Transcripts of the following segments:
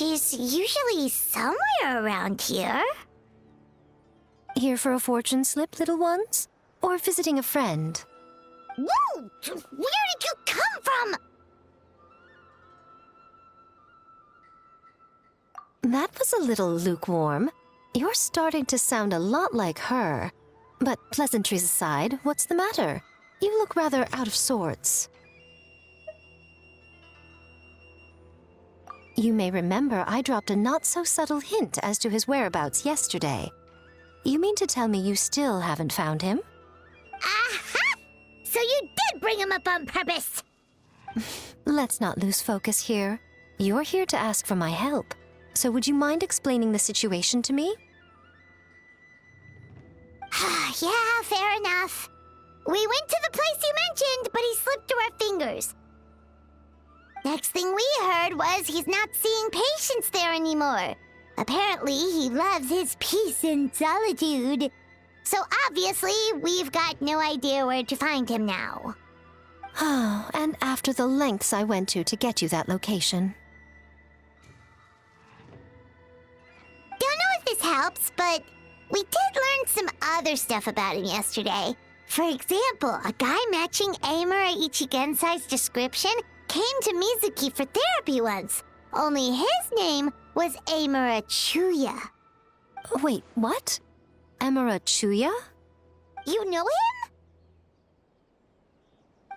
She's usually somewhere around here. Here for a fortune slip, little ones? Or visiting a friend? Whoa! Where did you come from? That was a little lukewarm. You're starting to sound a lot like her. But pleasantries aside, what's the matter? You look rather out of sorts. You may remember I dropped a not-so-subtle hint as to his whereabouts yesterday. You mean to tell me you still haven't found him? Aha! So you did bring him up on purpose! Let's not lose focus here. You're here to ask for my help. So would you mind explaining the situation to me? Yeah, fair enough. We went to the place you mentioned, but he slipped through our fingers. Next thing we heard was he's not seeing patients there anymore. Apparently, he loves his peace and solitude. So obviously, we've got no idea where to find him now. Oh, and after the lengths I went to get you that location. Don't know if this helps, but we did learn some other stuff about him yesterday. For example, a guy matching Amura Ichigensai's description came to Mizuki for therapy once. Only his name was Amura Chuya. Wait, what? Amura Chuya? You know him?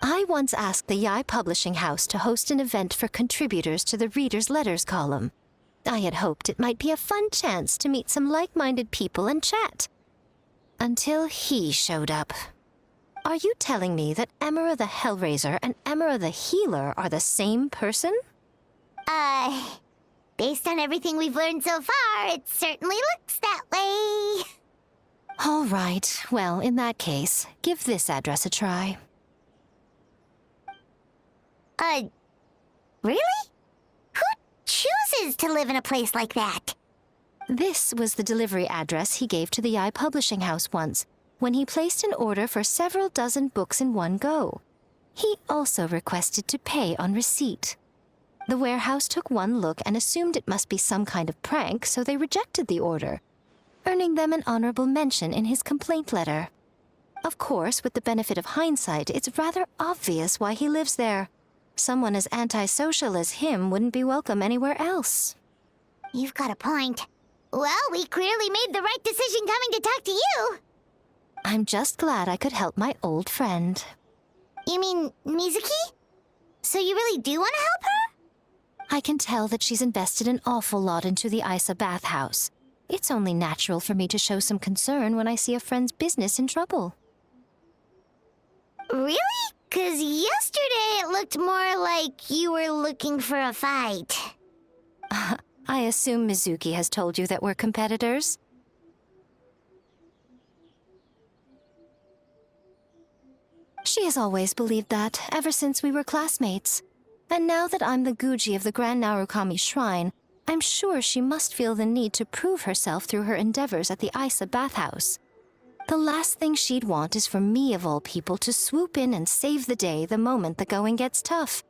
I once asked the Yai Publishing House to host an event for contributors to the Reader's Letters column. I had hoped it might be a fun chance to meet some like-minded people and chat. Until he showed up. Are you telling me that Amura the Hellraiser and Amura the Healer are the same person? Based on everything we've learned so far, it certainly looks that way. All right. Well, in that case, give this address a try. Really? Who chooses to live in a place like that? This was the delivery address he gave to the Yai Publishing House once, when he placed an order for several dozen books in one go. He also requested to pay on receipt. The warehouse took one look and assumed it must be some kind of prank, so they rejected the order, earning them an honorable mention in his complaint letter. Of course, with the benefit of hindsight, it's rather obvious why he lives there. Someone as antisocial as him wouldn't be welcome anywhere else. You've got a point. Well, we clearly made the right decision coming to talk to you. I'm just glad I could help my old friend. You mean Mizuki? So you really do want to help her? I can tell that she's invested an awful lot into the Isa bathhouse. It's only natural for me to show some concern when I see a friend's business in trouble. Really? 'Cause yesterday it looked more like you were looking for a fight. I assume Mizuki has told you that we're competitors? She has always believed that, ever since we were classmates. And now that I'm the Guji of the Grand Narukami Shrine, I'm sure she must feel the need to prove herself through her endeavors at the Isa bathhouse. The last thing she'd want is for me, of all people, to swoop in and save the day the moment the going gets tough.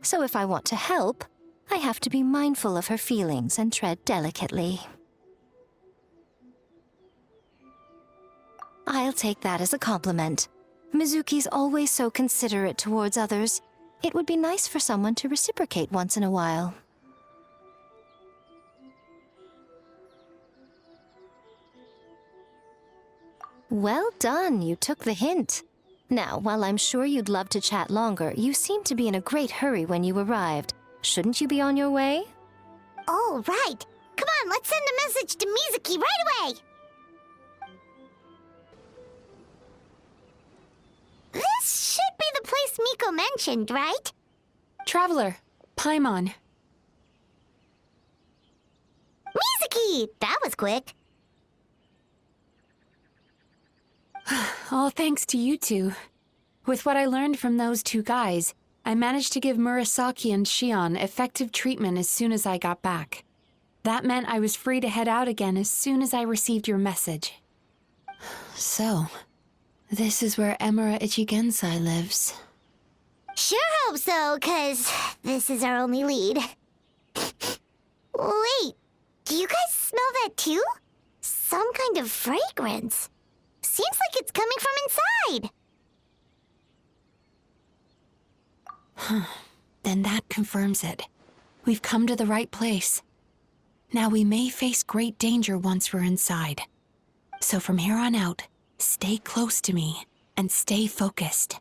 So if I want to help, I have to be mindful of her feelings and tread delicately. I'll take that as a compliment. Mizuki's always so considerate towards others. It would be nice for someone to reciprocate once in a while. Well done, you took the hint. Now, while I'm sure you'd love to chat longer, you seemed to be in a great hurry when you arrived. Shouldn't you be on your way? Oh, right. Come on, let's send a message to Mizuki right away. This should be the place Miko mentioned, right? Traveler, Paimon. Mizuki! That was quick. All thanks to you two. With what I learned from those two guys, I managed to give Murasaki and Shion effective treatment as soon as I got back. That meant I was free to head out again as soon as I received your message. So, this is where Amura Ichigensai lives. Sure hope so, 'cause this is our only lead. Wait, do you guys smell that too? Some kind of fragrance. Seems like it's coming from inside. Then that confirms it. We've come to the right place. Now we may face great danger once we're inside. So from here on out, stay close to me and stay focused.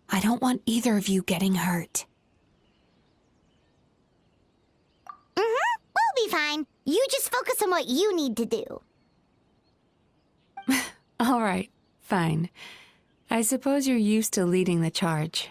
I don't want either of you getting hurt. We'll be fine. You just focus on what you need to do. All right, fine. I suppose you're used to leading the charge.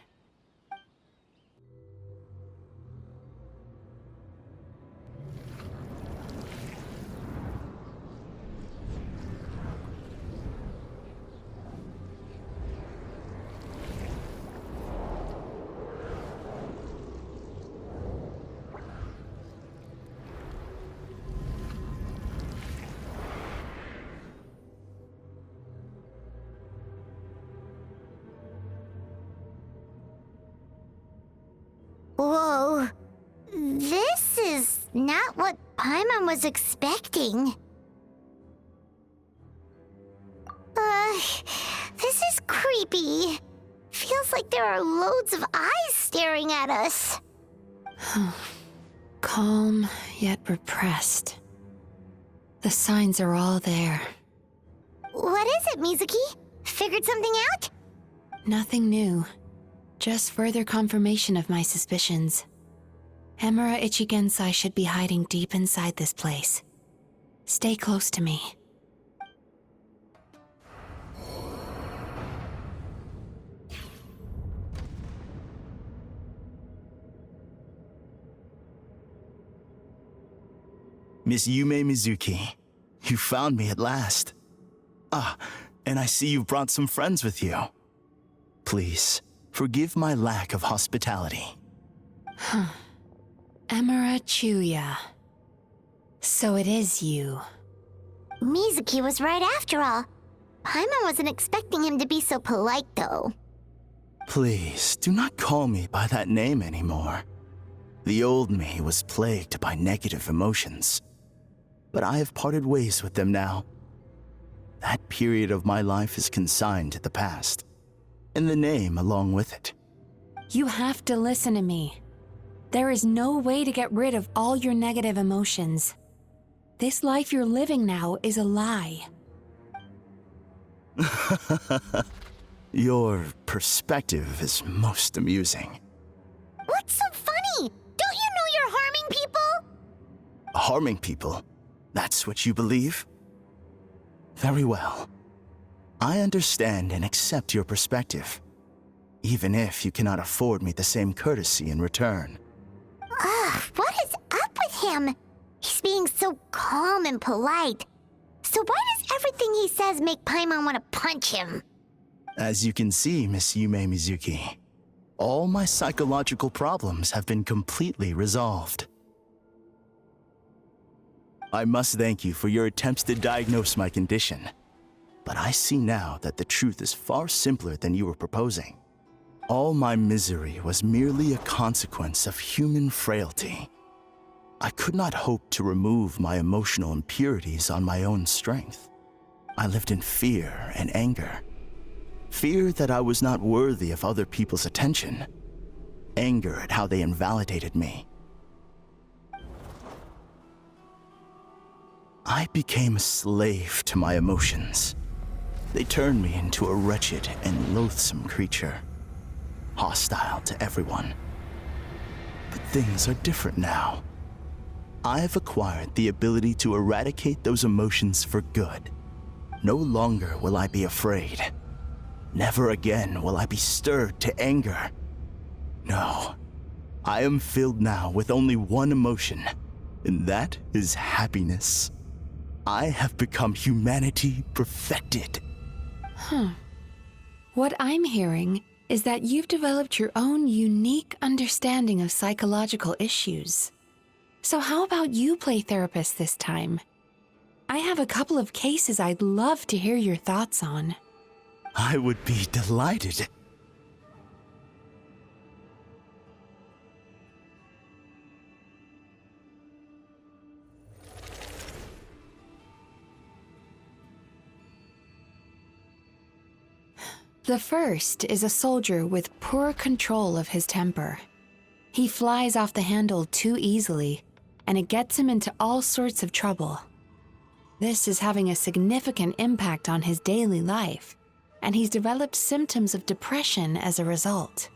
Whoa. This is not what Paimon was expecting. This is creepy. Feels like there are loads of eyes staring at us. Calm, yet repressed. The signs are all there. What is it, Mizuki? Figured something out? Nothing new. Just further confirmation of my suspicions. Emura Ichigensai should be hiding deep inside this place. Stay close to me. Miss Yume Mizuki, you found me at last. Ah, and I see you've brought some friends with you. Please, forgive my lack of hospitality. Emura Chuya. So it is you. Mizuki was right after all. Paimon wasn't expecting him to be so polite, though. Please, do not call me by that name anymore. The old me was plagued by negative emotions, but I have parted ways with them now. That period of my life is consigned to the past, and the name along with it. You have to listen to me. There is no way to get rid of all your negative emotions. This life you're living now is a lie. Your perspective is most amusing. What's so funny? Don't you know you're harming people? Harming people? That's what you believe? Very well. I understand and accept your perspective, even if you cannot afford me the same courtesy in return. What is up with him? He's being so calm and polite. So why does everything he says make Paimon want to punch him? As you can see, Miss Yume Mizuki, all my psychological problems have been completely resolved. I must thank you for your attempts to diagnose my condition, but I see now that the truth is far simpler than you were proposing. All my misery was merely a consequence of human frailty. I could not hope to remove my emotional impurities on my own strength. I lived in fear and anger. Fear that I was not worthy of other people's attention. Anger at how they invalidated me. I became a slave to my emotions. They turned me into a wretched and loathsome creature, hostile to everyone. But things are different now. I have acquired the ability to eradicate those emotions for good. No longer will I be afraid. Never again will I be stirred to anger. No, I am filled now with only one emotion, and that is happiness. I have become humanity perfected. What I'm hearing is that you've developed your own unique understanding of psychological issues. So how about you play therapist this time? I have a couple of cases I'd love to hear your thoughts on. I would be delighted. The first is a soldier with poor control of his temper. He flies off the handle too easily, and it gets him into all sorts of trouble. This is having a significant impact on his daily life, and he's developed symptoms of depression as a result.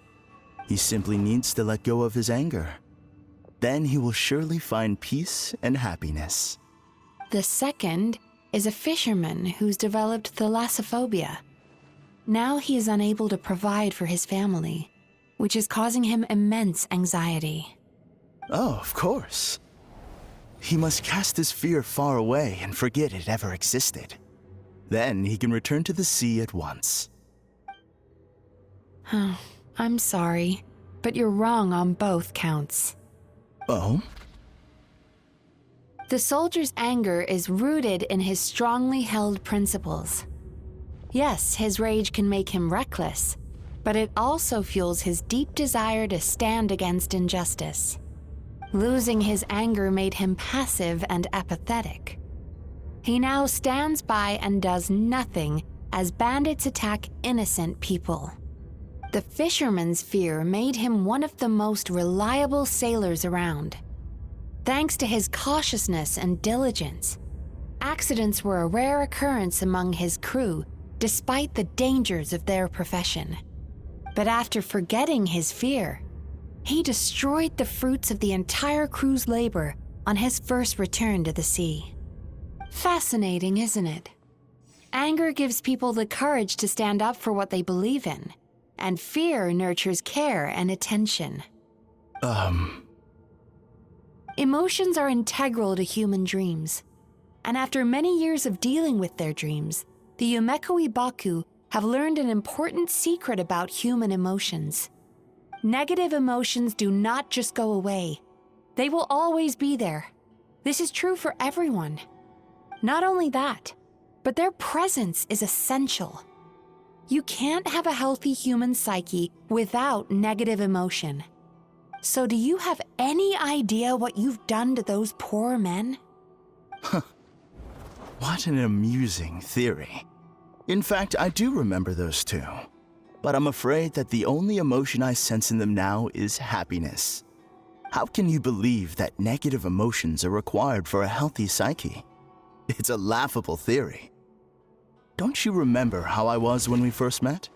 He simply needs to let go of his anger. Then he will surely find peace and happiness. The second is a fisherman who's developed thalassophobia. Now he is unable to provide for his family, which is causing him immense anxiety. Oh, of course. He must cast his fear far away and forget it ever existed. Then he can return to the sea at once. I'm sorry, but you're wrong on both counts. Oh? The soldier's anger is rooted in his strongly held principles. Yes, his rage can make him reckless, but it also fuels his deep desire to stand against injustice. Losing his anger made him passive and apathetic. He now stands by and does nothing as bandits attack innocent people. The fisherman's fear made him one of the most reliable sailors around. Thanks to his cautiousness and diligence, accidents were a rare occurrence among his crew, despite the dangers of their profession. But after forgetting his fear, he destroyed the fruits of the entire crew's labor on his first return to the sea. Fascinating, isn't it? Anger gives people the courage to stand up for what they believe in, and fear nurtures care and attention. Emotions are integral to human dreams, and after many years of dealing with their dreams, the Yumekoi Baku have learned an important secret about human emotions. Negative emotions do not just go away. They will always be there. This is true for everyone. Not only that, but their presence is essential. You can't have a healthy human psyche without negative emotion. So do you have any idea what you've done to those poor men? What an amusing theory. In fact, I do remember those two. But I'm afraid that the only emotion I sense in them now is happiness. How can you believe that negative emotions are required for a healthy psyche? It's a laughable theory. Don't you remember how I was when we first met?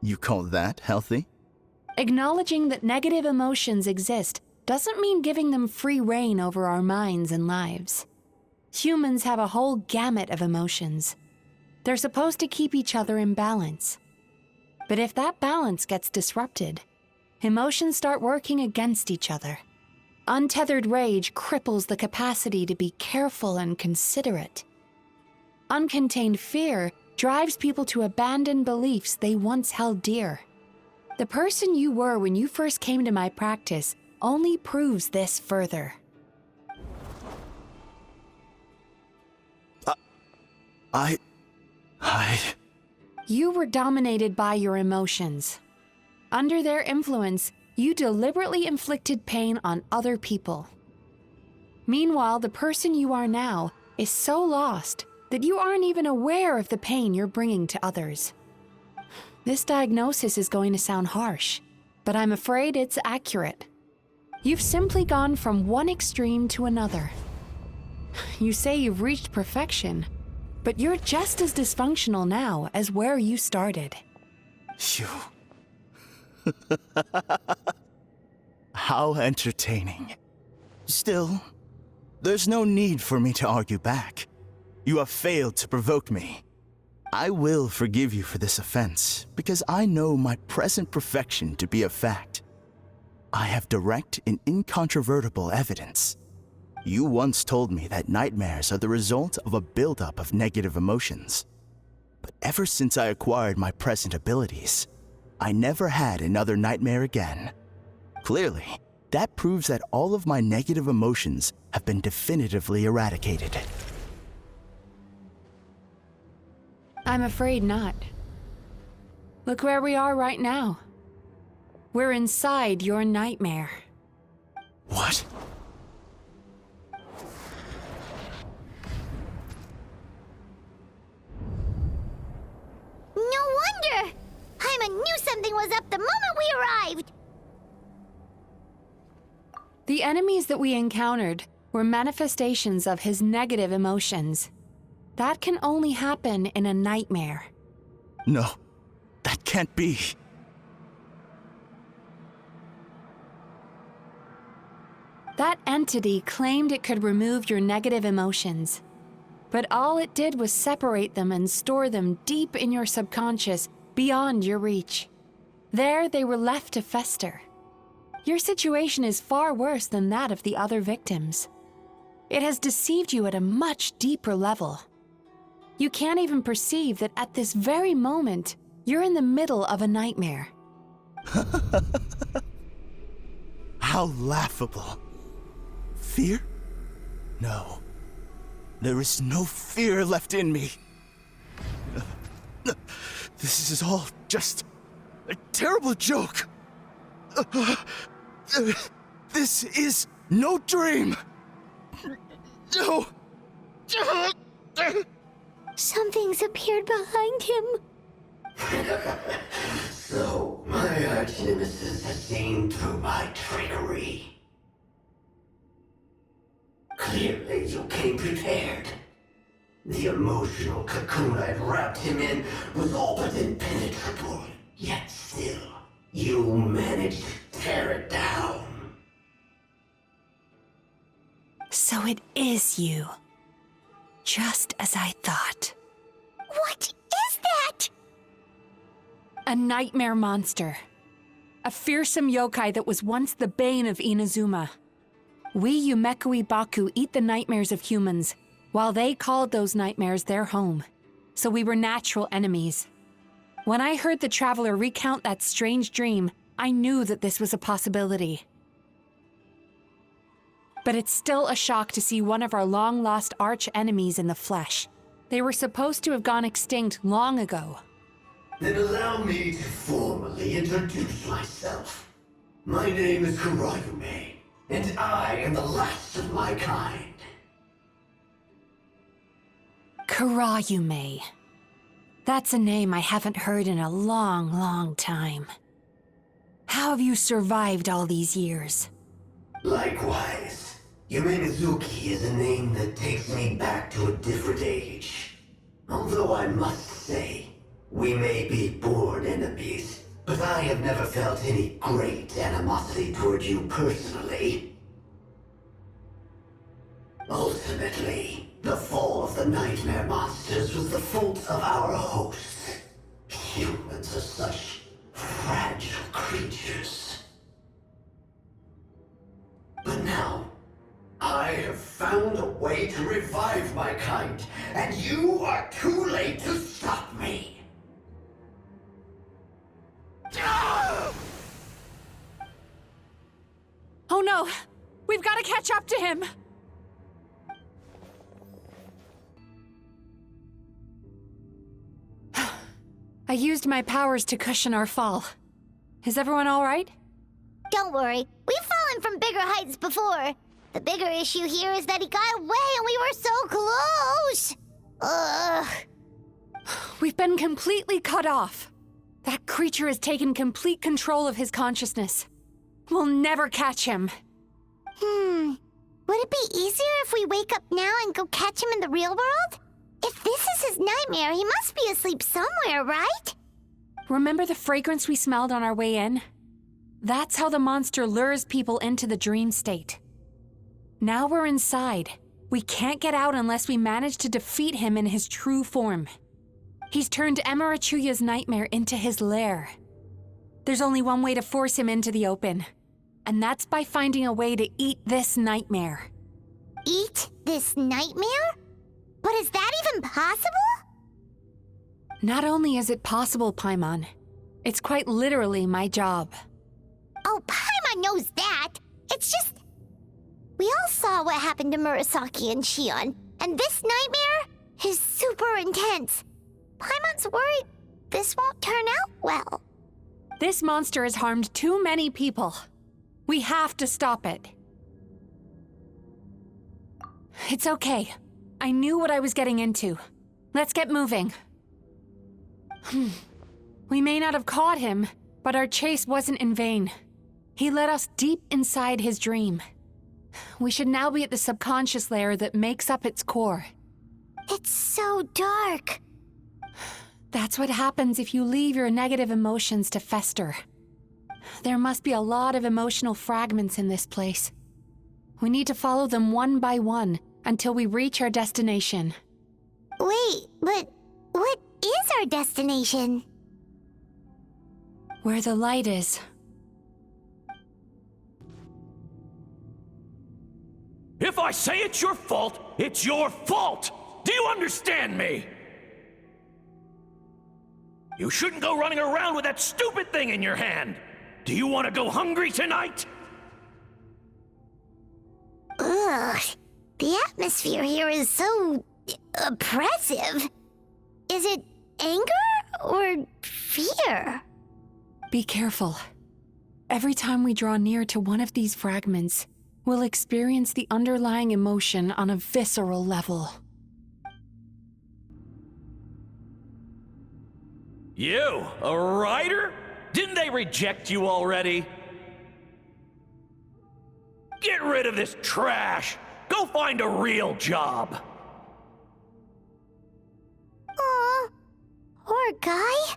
You call that healthy? Acknowledging that negative emotions exist doesn't mean giving them free rein over our minds and lives. Humans have a whole gamut of emotions. They're supposed to keep each other in balance. But if that balance gets disrupted, emotions start working against each other. Untethered rage cripples the capacity to be careful and considerate. Uncontained fear drives people to abandon beliefs they once held dear. The person you were when you first came to my practice only proves this further. You were dominated by your emotions. Under their influence, you deliberately inflicted pain on other people. Meanwhile, the person you are now is so lost that you aren't even aware of the pain you're bringing to others. This diagnosis is going to sound harsh, but I'm afraid it's accurate. You've simply gone from one extreme to another. You say you've reached perfection, but you're just as dysfunctional now as where you started. Phew. How entertaining. Still, there's no need for me to argue back. You have failed to provoke me. I will forgive you for this offense because I know my present perfection to be a fact. I have direct and incontrovertible evidence. You once told me that nightmares are the result of a buildup of negative emotions. But ever since I acquired my present abilities, I never had another nightmare again. Clearly, that proves that all of my negative emotions have been definitively eradicated. I'm afraid not. Look where we are right now. We're inside your nightmare. What? No wonder! something was up the moment we arrived. The enemies that we encountered were manifestations of his negative emotions. That can only happen in a nightmare. No, that can't be. That entity claimed it could remove your negative emotions. But all it did was separate them and store them deep in your subconscious, beyond your reach. There they were left to fester. Your situation is far worse than that of the other victims. It has deceived you at a much deeper level. You can't even perceive that at this very moment, you're in the middle of a nightmare. How laughable. Fear? No. There is no fear left in me. This is all just a terrible joke. This is no dream. No. Something's appeared behind him. So, my arch-nemesis has seen through my trickery. Clearly, you came prepared. The emotional cocoon I'd wrapped him in was all but impenetrable. Yet still, you managed to tear it down. So it is you. Just as I thought. What is that? A nightmare monster. A fearsome yokai that was once the bane of Inazuma. We Yumekui Baku eat the nightmares of humans, while they called those nightmares their home. So we were natural enemies. When I heard the traveler recount that strange dream, I knew that this was a possibility. But it's still a shock to see one of our long-lost arch-enemies in the flesh. They were supposed to have gone extinct long ago. Then allow me to formally introduce myself. My name is Kurayume, and I am the last of my kind. Kurayume. That's a name I haven't heard in a long, long time. How have you survived all these years? Likewise. Yume Mizuki is a name that takes me back to a different age. Although I must say, we may be born enemies, but I have never felt any great animosity toward you personally. Ultimately, the fall of the nightmare monsters was the fault of our hosts. Humans are such fragile creatures. But now, I have found a way to revive my kind, and you are too late to stop me. Oh no! We've got to catch up to him! I used my powers to cushion our fall. Is everyone all right? Don't worry, we've fallen from bigger heights before. The bigger issue here is that he got away and we were so close. Ugh. We've been completely cut off. That creature has taken complete control of his consciousness. We'll never catch him. Would it be easier if we wake up now and go catch him in the real world? If this is his nightmare, he must be asleep somewhere, right? Remember the fragrance we smelled on our way in? That's how the monster lures people into the dream state. Now we're inside. We can't get out unless we manage to defeat him in his true form. He's turned Emarachuya's nightmare into his lair. There's only one way to force him into the open, and that's by finding a way to eat this nightmare. Eat this nightmare? But is that even possible? Not only is it possible, Paimon, it's quite literally my job. Oh, Paimon knows that. It's just... We all saw what happened to Murasaki and Shion, and this nightmare is super intense. Paimon's worried this won't turn out well. This monster has harmed too many people. We have to stop it. It's okay. I knew what I was getting into. Let's get moving. We may not have caught him, But our chase wasn't in vain. He led us deep inside his dream. We should now be at the subconscious layer that makes up its core. It's so dark. That's what happens if you leave your negative emotions to fester. There must be a lot of emotional fragments in this place. We need to follow them one by one until we reach our destination. Wait, but what is our destination? Where the light is. If I say it's your fault, it's your fault! Do you understand me? You shouldn't go running around with that stupid thing in your hand! Do you want to go hungry tonight? Ugh, the atmosphere here is so oppressive. Is it anger or fear? Be careful. Every time we draw near to one of these fragments, we'll experience the underlying emotion on a visceral level. You, a writer? Didn't they reject you already? Get rid of this trash! Go find a real job! Aw, poor guy.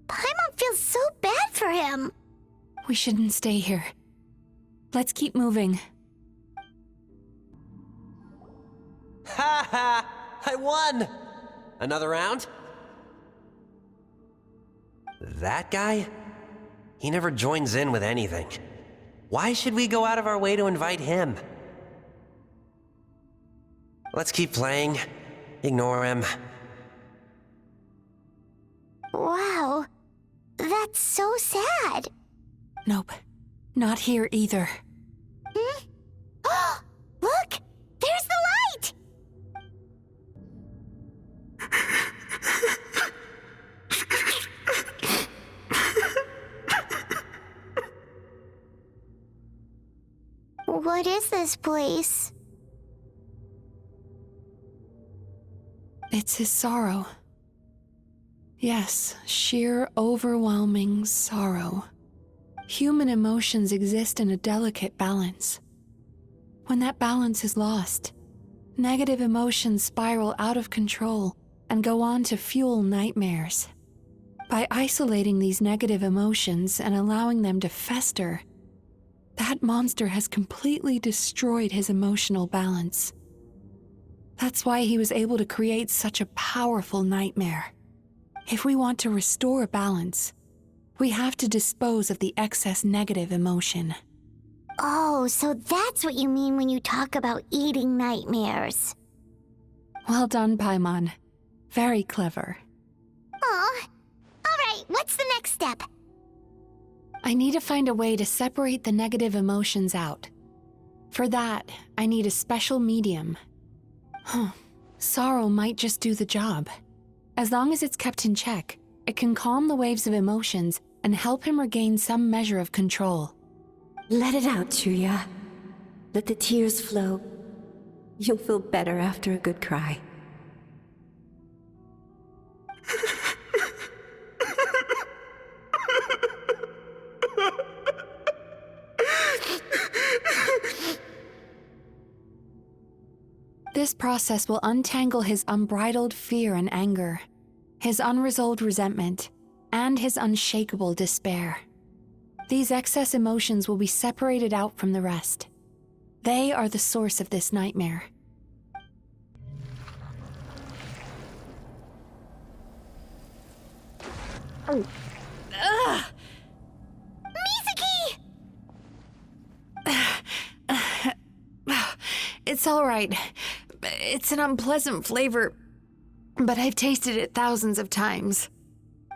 Paimon feels so bad for him. We shouldn't stay here. Let's keep moving. Ha ha! I won! Another round? That guy? He never joins in with anything. Why should we go out of our way to invite him? Let's keep playing. Ignore him. Wow, that's so sad. Nope. Not here either. Look, there's the light. What is this place? It's his sorrow. Yes, sheer overwhelming sorrow. Human emotions exist in a delicate balance. When that balance is lost, negative emotions spiral out of control and go on to fuel nightmares. By isolating these negative emotions and allowing them to fester, that monster has completely destroyed his emotional balance. That's why he was able to create such a powerful nightmare. If we want to restore balance, we have to dispose of the excess negative emotion. Oh, so that's what you mean when you talk about eating nightmares. Well done, Paimon. Very clever. Aw. All right, what's the next step? I need to find a way to separate the negative emotions out. For that, I need a special medium. Sorrow might just do the job. As long as it's kept in check, it can calm the waves of emotions and help him regain some measure of control. Let it out, Chuya. Let the tears flow. You'll feel better after a good cry. This process will untangle his unbridled fear and anger, his unresolved resentment, and his unshakable despair. These excess emotions will be separated out from the rest. They are the source of this nightmare. Mizuki! It's all right. It's an unpleasant flavor, but I've tasted it thousands of times.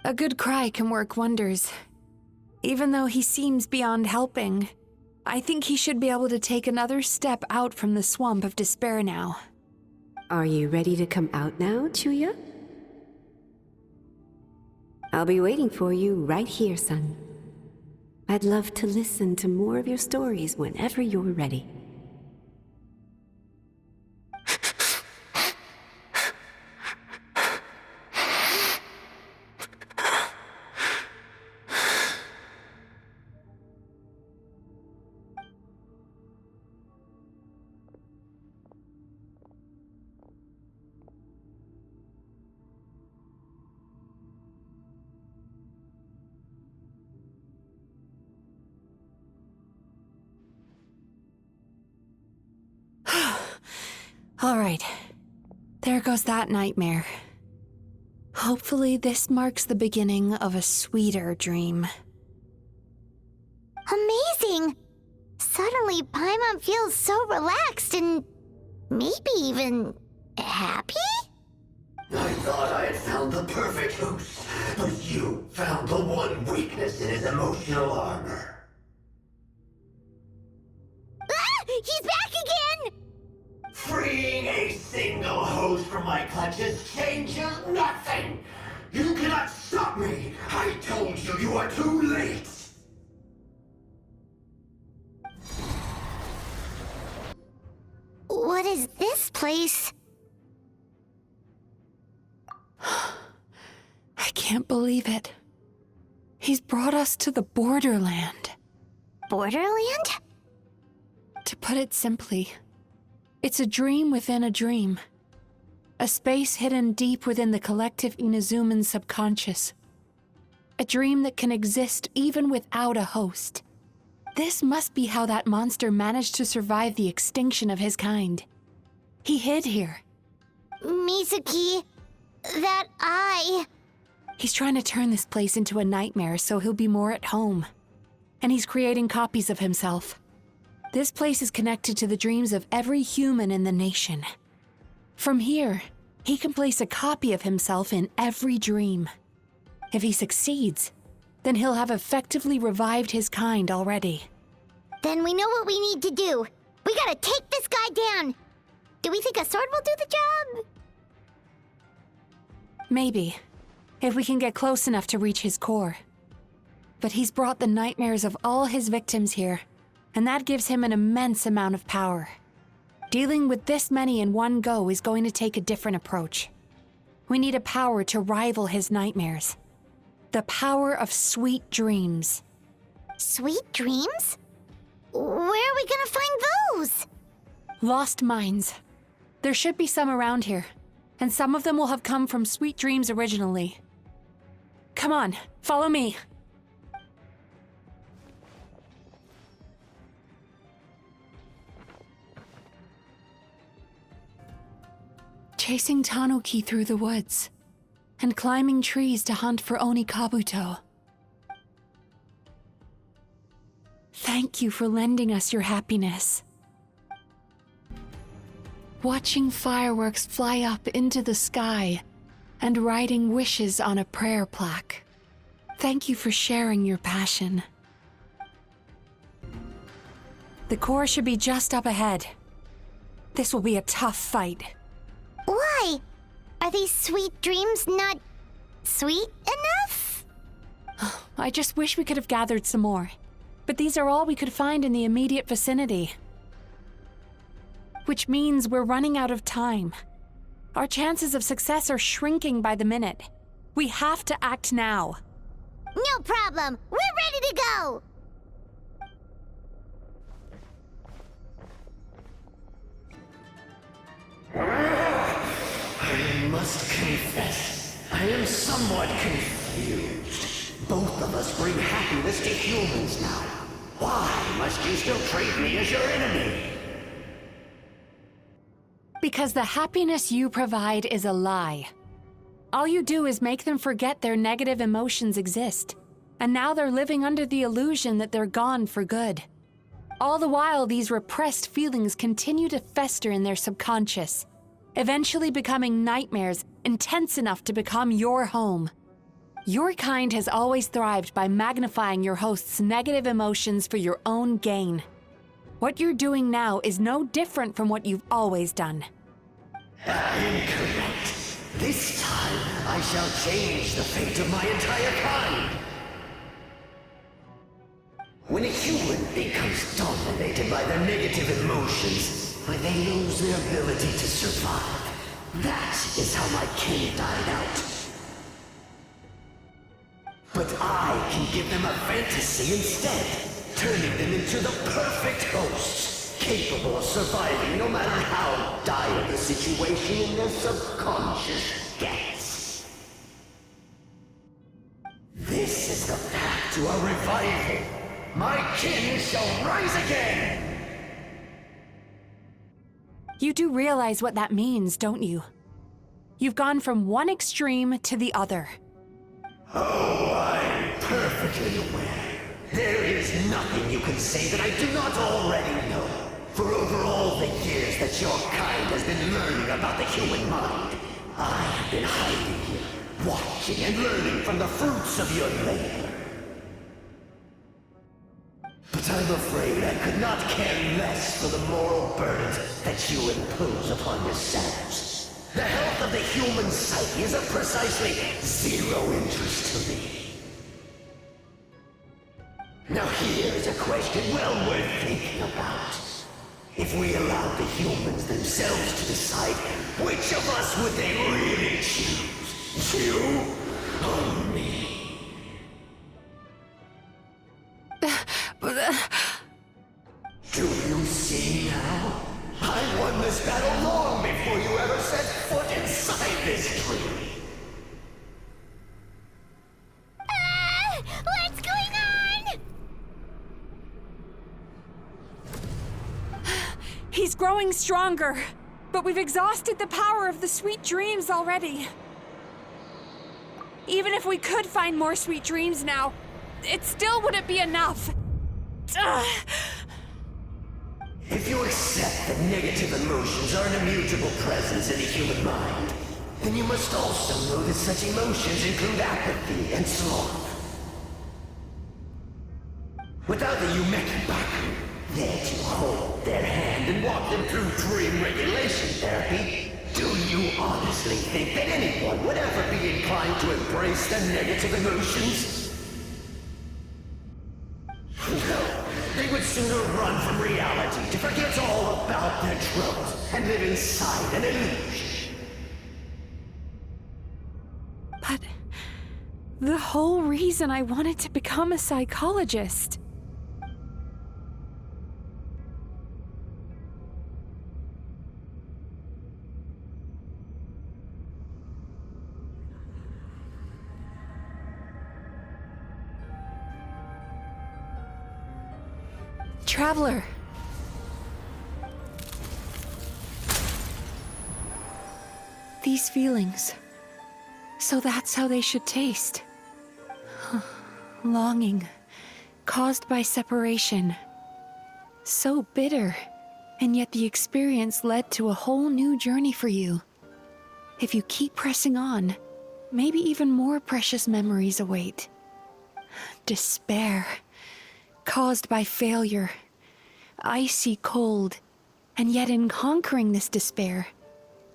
A good cry can work wonders. Even though he seems beyond helping, I think he should be able to take another step out from the swamp of despair now. Are you ready to come out now, Chuya? I'll be waiting for you right here, son. I'd love to listen to more of your stories whenever you're ready. All right. There goes that nightmare. Hopefully this marks the beginning of a sweeter dream. Amazing! Suddenly, Paimon feels so relaxed and maybe even happy? I thought I had found the perfect host, but you found the one weakness in his emotional armor. Ah! He's back again! Freeing a single host from my clutches changes nothing! You cannot stop me! I told you you are too late! What is this place? I can't believe it. He's brought us to the borderland. Borderland? To put it simply, it's a dream within a dream. A space hidden deep within the collective Inazuman subconscious. A dream that can exist even without a host. This must be how that monster managed to survive the extinction of his kind. He hid here. Mizuki, that eye. He's trying to turn this place into a nightmare so he'll be more at home. And he's creating copies of himself. This place is connected to the dreams of every human in the nation. From here, he can place a copy of himself in every dream. If he succeeds, then he'll have effectively revived his kind already. Then we know what we need to do. We gotta take this guy down. Do we think a sword will do the job? Maybe, if we can get close enough to reach his core. But he's brought the nightmares of all his victims here, and that gives him an immense amount of power. Dealing with this many in one go is going to take a different approach. We need a power to rival his nightmares. The power of sweet dreams. Sweet dreams? Where are we gonna find those? Lost minds. There should be some around here, and some of them will have come from sweet dreams originally. Come on, follow me. Chasing Tanuki through the woods, and climbing trees to hunt for Oni Kabuto. Thank you for lending us your happiness. Watching fireworks fly up into the sky and writing wishes on a prayer plaque. Thank you for sharing your passion. The core should be just up ahead. This will be a tough fight. Why? Are these sweet dreams not sweet enough? I just wish we could have gathered some more. But these are all we could find in the immediate vicinity. Which means we're running out of time. Our chances of success are shrinking by the minute. We have to act now. No problem. We're ready to go. I must confess, I am somewhat confused. Both of us bring happiness to humans now. Why must you still treat me as your enemy? Because the happiness you provide is a lie. All you do is make them forget their negative emotions exist. And now they're living under the illusion that they're gone for good. All the while, these repressed feelings continue to fester in their subconscious, eventually becoming nightmares intense enough to become your home. Your kind has always thrived by magnifying your host's negative emotions for your own gain. What you're doing now is no different from what you've always done. Incorrect. This time, I shall change the fate of my entire kind. When a human becomes dominated by their negative emotions, they lose their ability to survive. That is how my kin died out. But I can give them a fantasy instead, turning them into the perfect hosts, capable of surviving no matter how dire the situation in their subconscious gets. This is the path to a revival. My kin shall rise again! You do realize what that means, don't you? You've gone from one extreme to the other. Oh, I'm perfectly aware. There is nothing you can say that I do not already know. For over all the years that your kind has been learning about the human mind, I have been hiding here, watching and learning from the fruits of your labor. But I'm afraid I could not care less for the moral burdens that you impose upon yourselves. The health of the human psyche is of precisely zero interest to me. Now here's a question well worth thinking about. If we allowed the humans themselves to decide, which of us would they really choose? You or me? Do you see now? I won this battle long before you ever set foot inside this tree. What's going on? He's growing stronger, but we've exhausted the power of the sweet dreams already. Even if we could find more sweet dreams now, it still wouldn't be enough. If you accept that negative emotions are an immutable presence in the human mind, then you must also know that such emotions include apathy and sloth. Without the Yumeki Baku there to hold their hand and walk them through dream regulation therapy, do you honestly think that anyone would ever be inclined to embrace the negative emotions? No, they would sooner run from reality to forget all about their troubles and live inside an illusion. But the whole reason I wanted to become a psychologist. Traveler. These feelings. So that's how they should taste. Longing, caused by separation. So bitter, and yet the experience led to a whole new journey for you. If you keep pressing on, maybe even more precious memories await. Despair, caused by failure. Icy cold, and yet in conquering this despair,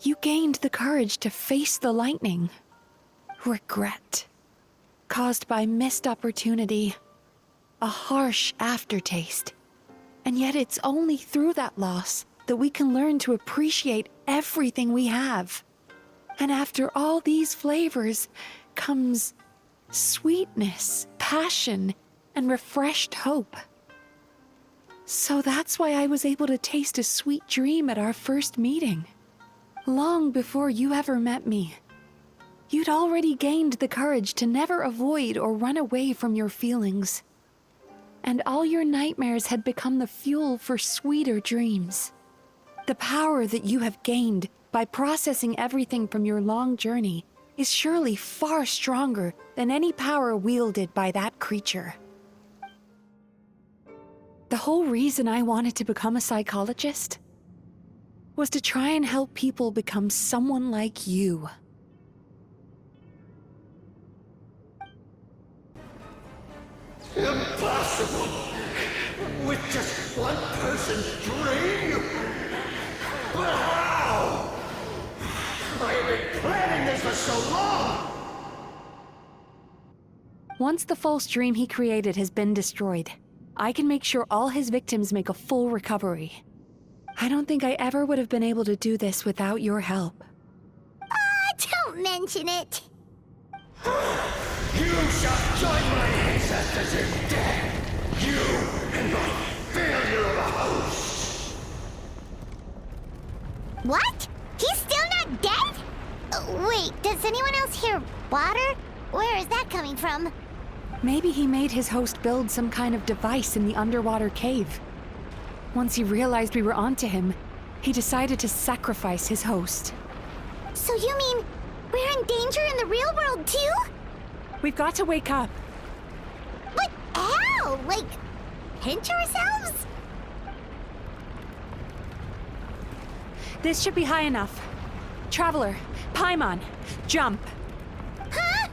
you gained the courage to face the lightning. Regret, caused by missed opportunity, a harsh aftertaste. And yet it's only through that loss that we can learn to appreciate everything we have. And after all these flavors comes sweetness, passion, and refreshed hope. So that's why I was able to taste a sweet dream at our first meeting. Long before you ever met me. You'd already gained the courage to never avoid or run away from your feelings. And all your nightmares had become the fuel for sweeter dreams. The power that you have gained by processing everything from your long journey is surely far stronger than any power wielded by that creature. The whole reason I wanted to become a psychologist was to try and help people become someone like you. Impossible! With just one person's dream? But how? I have been planning this for so long! Once the false dream he created has been destroyed, I can make sure all his victims make a full recovery. I don't think I ever would have been able to do this without your help. Don't mention it. You shall join my ancestors in death! You and my failure of a host! What? He's still not dead? Wait, does anyone else hear water? Where is that coming from? Maybe he made his host build some kind of device in the underwater cave. Once he realized we were onto him, He decided to sacrifice his host. So you mean we're in danger in the real world too? We've got to wake up. But how? Like, pinch ourselves? This should be high enough. Traveler, Paimon, jump. Huh?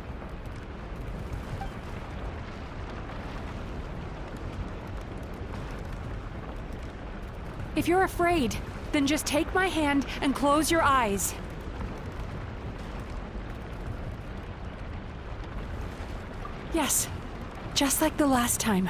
If you're afraid, then just take my hand and close your eyes. Yes, just like the last time.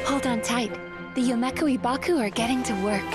Hold on tight. The Yomeko Ibaku are getting to work.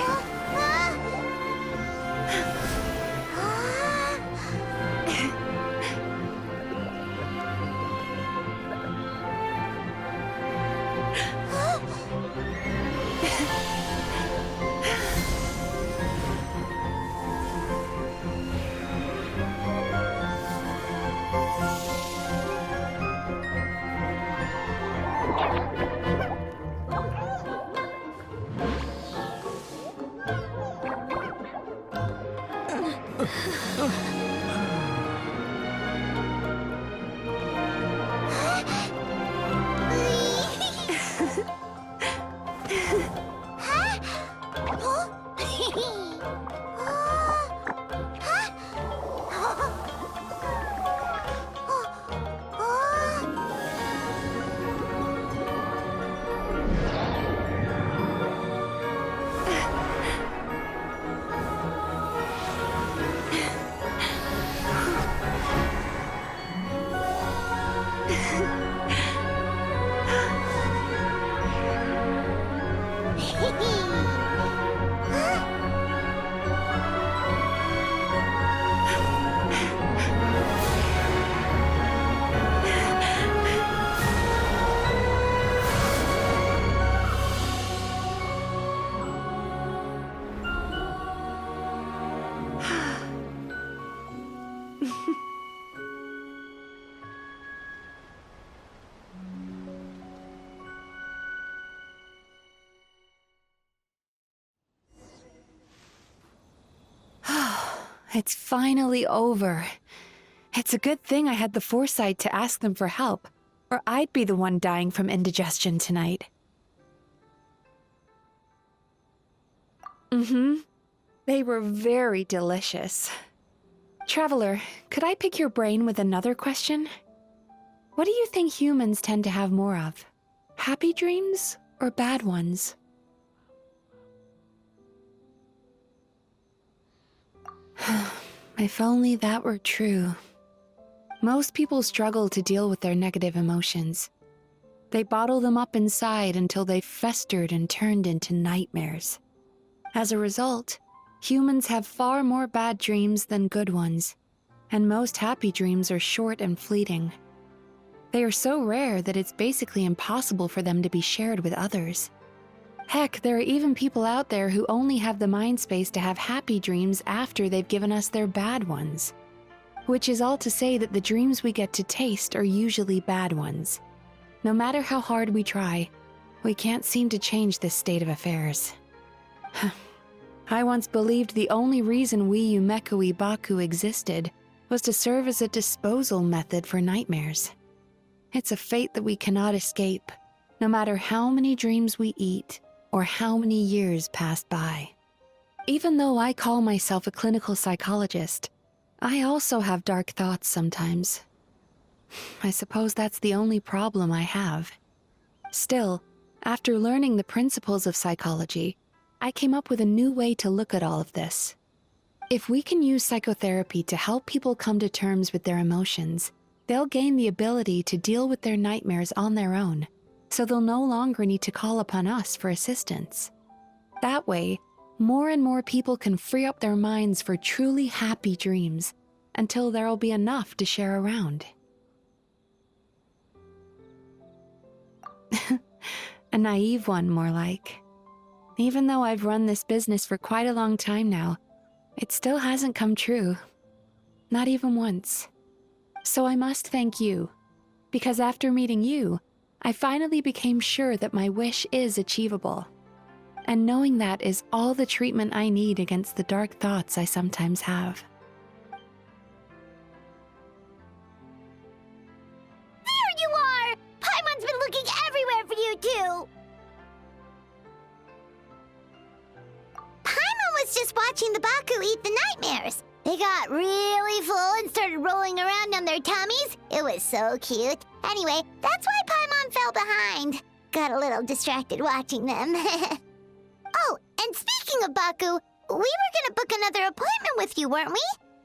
It's finally over. It's a good thing I had the foresight to ask them for help, or I'd be the one dying from indigestion tonight. They were very delicious. Traveler, could I pick your brain with another question? What do you think humans tend to have more of? Happy dreams or bad ones? If only that were true. Most people struggle to deal with their negative emotions. They bottle them up inside until they've festered and turned into nightmares. As a result, humans have far more bad dreams than good ones, and most happy dreams are short and fleeting. They are so rare that it's basically impossible for them to be shared with others. Heck, there are even people out there who only have the mind space to have happy dreams after they've given us their bad ones. Which is all to say that the dreams we get to taste are usually bad ones. No matter how hard we try, we can't seem to change this state of affairs. I once believed the only reason we Yomeko Ibaku existed was to serve as a disposal method for nightmares. It's a fate that we cannot escape, no matter how many dreams we eat or how many years pass by. Even though I call myself a clinical psychologist, I also have dark thoughts sometimes. I suppose that's the only problem I have. Still, after learning the principles of psychology, I came up with a new way to look at all of this. If we can use psychotherapy to help people come to terms with their emotions, they'll gain the ability to deal with their nightmares on their own, so they'll no longer need to call upon us for assistance. That way, more and more people can free up their minds for truly happy dreams until there'll be enough to share around. A naive one, more like. Even though I've run this business for quite a long time now, it still hasn't come true. Not even once. So I must thank you, because after meeting you, I finally became sure that my wish is achievable. And knowing that is all the treatment I need against the dark thoughts I sometimes have. There you are! Paimon's been looking everywhere for you, too! Paimon was just watching the Baku eat the nightmares. They got really full and started rolling around on their tummies. It was so cute. Anyway, that's why Paimon fell behind. Got a little distracted watching them. Oh, and speaking of Baku, we were gonna book another appointment with you, weren't we?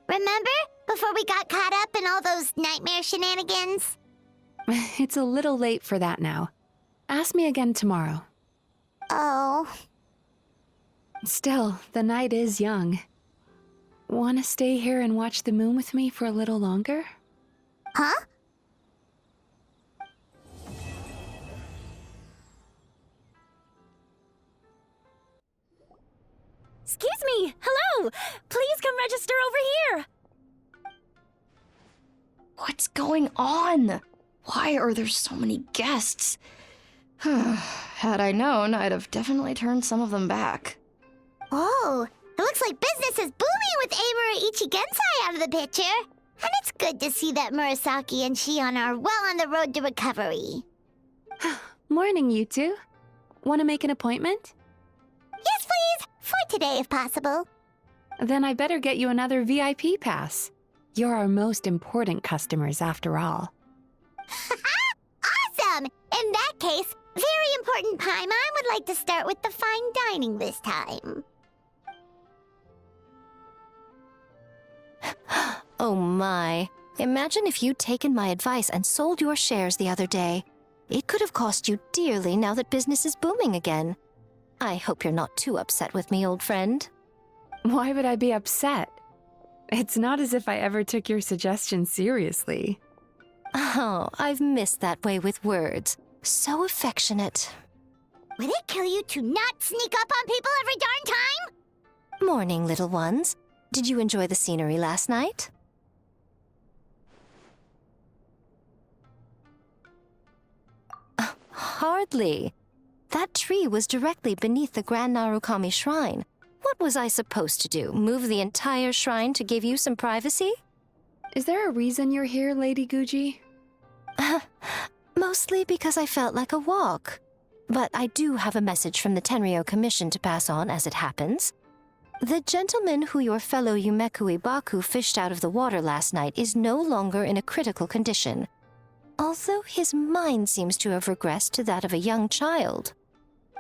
Remember? Before we got caught up in all those nightmare shenanigans? It's a little late for that now. Ask me again tomorrow. Oh. Still, the night is young. Want to stay here and watch the moon with me for a little longer? Huh? Excuse me! Hello! Please come register over here! What's going on? Why are there so many guests? Had I known, I'd have definitely turned some of them back. Oh, it looks like business is booming with Amura Ichigensai out of the picture. And it's good to see that Murasaki and Shion are well on the road to recovery. Morning, you two. Want to make an appointment? Yes, please. For today, if possible. Then I better get you another VIP pass. You're our most important customers, after all. Awesome! In that case, very important Paimon would like to start with the fine dining this time. Oh my. Imagine if you'd taken my advice and sold your shares the other day. It could have cost you dearly now that business is booming again. I hope you're not too upset with me, old friend. Why would I be upset? It's not as if I ever took your suggestion seriously. Oh, I've missed that way with words. So affectionate. Would it kill you to not sneak up on people every darn time? Morning, little ones. Did you enjoy the scenery last night? Hardly. That tree was directly beneath the Grand Narukami Shrine. What was I supposed to do? Move the entire shrine to give you some privacy? Is there a reason you're here, Lady Guji? Mostly because I felt like a walk. But I do have a message from the Tenryo Commission to pass on as it happens. The gentleman who your fellow Yumekui Baku fished out of the water last night is no longer in a critical condition. Although his mind seems to have regressed to that of a young child.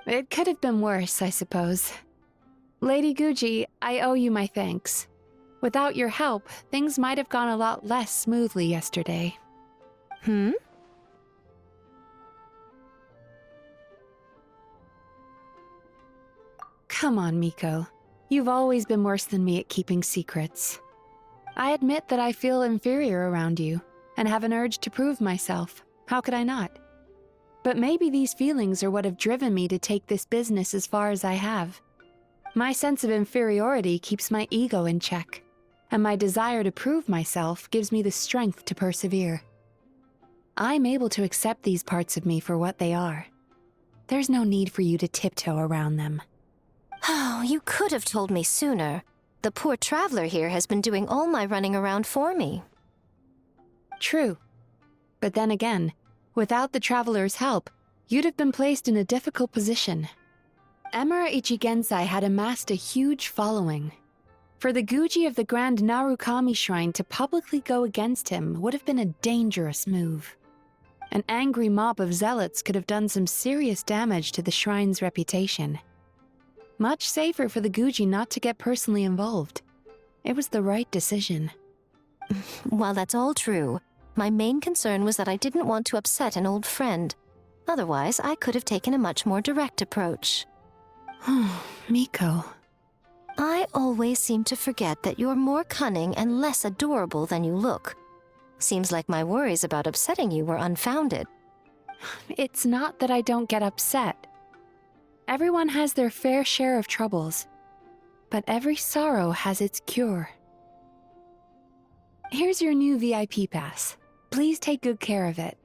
It could have been worse, I suppose. Lady Guji, I owe you my thanks. Without your help, things might have gone a lot less smoothly yesterday. Hmm? Come on, Miko. You've always been worse than me at keeping secrets. I admit that I feel inferior around you, and have an urge to prove myself. How could I not? But maybe these feelings are what have driven me to take this business as far as I have. My sense of inferiority keeps my ego in check, and my desire to prove myself gives me the strength to persevere. I'm able to accept these parts of me for what they are. There's no need for you to tiptoe around them. Oh, you could have told me sooner. The poor traveler here has been doing all my running around for me. True. But then again, without the traveler's help, you'd have been placed in a difficult position. Emira Ichigensai had amassed a huge following. For the Guji of the Grand Narukami Shrine to publicly go against him would have been a dangerous move. An angry mob of zealots could have done some serious damage to the shrine's reputation. Much safer for the Guji not to get personally involved. It was the right decision. While that's all true, my main concern was that I didn't want to upset an old friend. Otherwise, I could have taken a much more direct approach. Miko, I always seem to forget that you're more cunning and less adorable than you look. Seems like my worries about upsetting you were unfounded. It's not that I don't get upset. Everyone has their fair share of troubles, but every sorrow has its cure. Here's your new VIP pass. Please take good care of it.